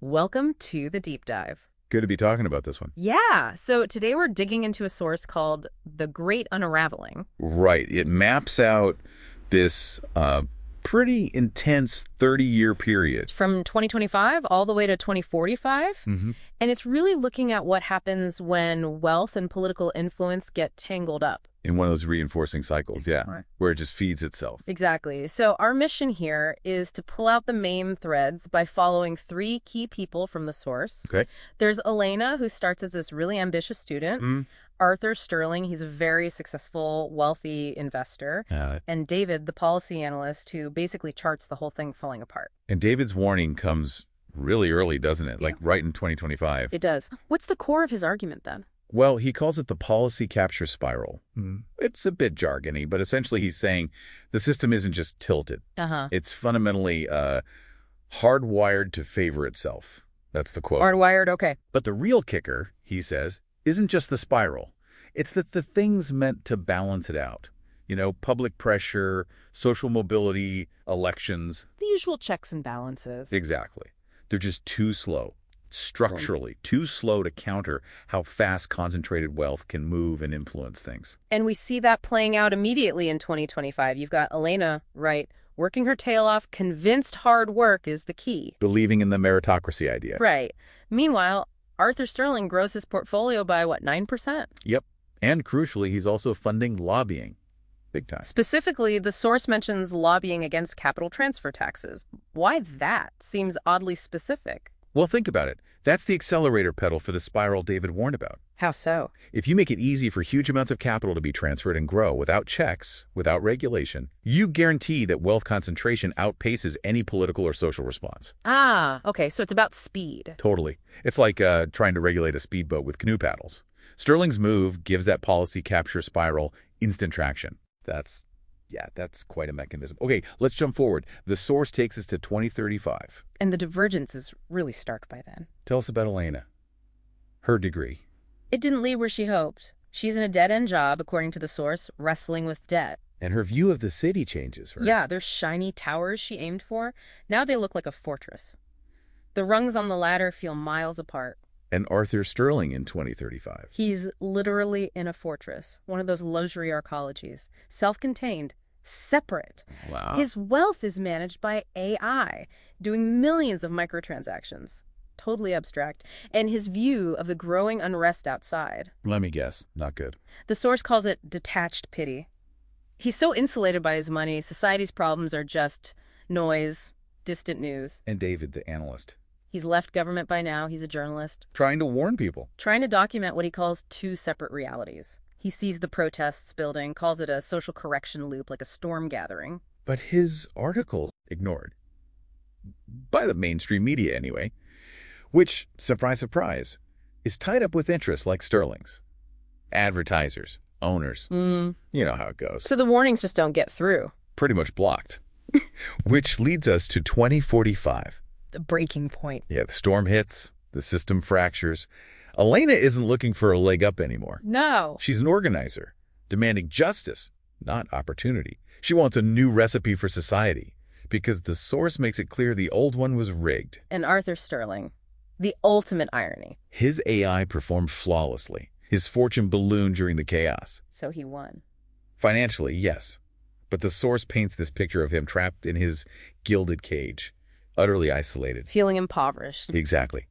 Welcome to the deep dive. Good to be talking about this one. Yeah, so today we're digging into a source called The Great Unraveling. Right. It maps out this pretty intense 30-year period. From 2025 all the way to 2045. And it's really looking at what happens when wealth and political influence get tangled up. In one of those reinforcing cycles, yeah, Right. where it just feeds itself. Exactly. So our mission here is to pull out the main threads by following three key people from the source. Okay. There's Elena, who starts as this really ambitious student. Arthur Sterling, he's a very successful, wealthy investor. And David, the policy analyst, who basically charts the whole thing falling apart. And David's warning comes really early, doesn't it? Like right in 2025. It does. What's the core of his argument, then? Well, he calls it the policy capture spiral. It's a bit jargony, but essentially he's saying the system isn't just tilted. It's fundamentally hardwired to favor itself. That's the quote. Hardwired, okay. But the real kicker, he says, isn't just the spiral. It's that the things meant to balance it out. You know, public pressure, social mobility, elections. The usual checks and balances. Exactly. They're just too slow. Structurally, too slow to counter how fast concentrated wealth can move and influence things. And we see that playing out immediately in 2025. You've got Elena, right, working her tail off, convinced hard work is the key. Believing in the meritocracy idea. Right. Meanwhile, Arthur Sterling grows his portfolio by, 9%? Yep. And crucially, he's also funding lobbying. Big time. Specifically, the source mentions lobbying against capital transfer taxes. Why that? Seems oddly specific. Well, think about it. That's the accelerator pedal for the spiral David warned about. How so? If you make it easy for huge amounts of capital to be transferred and grow without checks, without regulation, you guarantee that wealth concentration outpaces any political or social response. Ah, okay, so it's about speed. Totally. It's like trying to regulate a speedboat with canoe paddles. Sterling's move gives that policy capture spiral instant traction. That's quite a mechanism. Okay, let's jump forward. The source takes us to 2035. And the divergence is really stark by then. Tell us about Elena. Her degree. It didn't lead where she hoped. She's in a dead-end job, according to the source, wrestling with debt. And her view of the city changes, right? Yeah, those shiny towers she aimed for, now they look like a fortress. The rungs on the ladder feel miles apart. And Arthur Sterling in 2035. He's literally in a fortress, one of those luxury arcologies, self-contained, separate. Wow. His wealth is managed by AI, doing millions of microtransactions. Totally abstract. And his view of the growing unrest outside. Let me guess. Not good. The source calls it detached pity. He's so insulated by his money, society's problems are just noise, distant news. And David, the analyst. He's left government by now. He's a journalist. Trying to warn people. Trying to document what he calls two separate realities. He sees the protests building, calls it a social correction loop, like a storm gathering. But his article ignored. By the mainstream media, anyway. Which, surprise, surprise, is tied up with interests like Sterling's. Advertisers, owners. You know how it goes. So the warnings just don't get through. Pretty much blocked. Which leads us to 2045. The breaking point. Yeah, the storm hits, the system fractures. Elena isn't looking for a leg up anymore. No. She's an organizer, demanding justice, not opportunity. She wants a new recipe for society, because the source makes it clear the old one was rigged. And Arthur Sterling, the ultimate irony. His AI performed flawlessly. His fortune ballooned during the chaos. So he won. Financially, yes. But the source paints this picture of him trapped in his gilded cage, utterly isolated. Feeling impoverished. Exactly.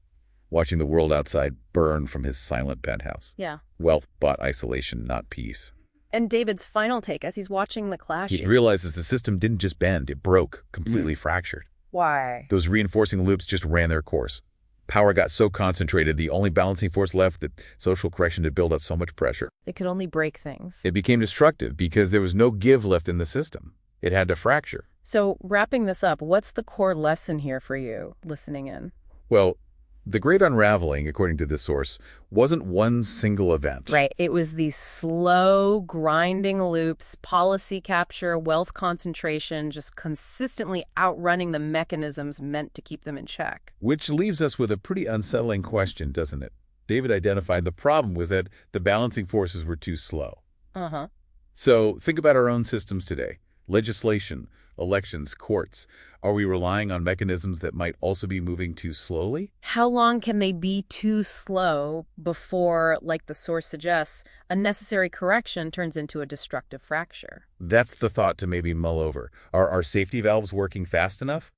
Watching the world outside burn from his silent penthouse. Yeah. Wealth bought isolation, not peace. And David's final take as he's watching the clash. He realizes the system didn't just bend, it broke, completely fractured. Why? Those reinforcing loops just ran their course. Power got so concentrated, the only balancing force left, that social correction had built up so much pressure. It could only break things. It became destructive because there was no give left in the system. It had to fracture. So wrapping this up, what's the core lesson here for you listening in? Well, the Great Unraveling, according to this source, wasn't one single event. Right. It was these slow, grinding loops, policy capture, wealth concentration, just consistently outrunning the mechanisms meant to keep them in check. Which leaves us with a pretty unsettling question, doesn't it? David identified the problem was that the balancing forces were too slow. Uh-huh. So think about our own systems today. Legislation, Elections, courts. Are we relying on mechanisms that might also be moving too slowly? How long can they be too slow before, like the source suggests, a necessary correction turns into a destructive fracture? That's the thought to maybe mull over. Are our safety valves working fast enough?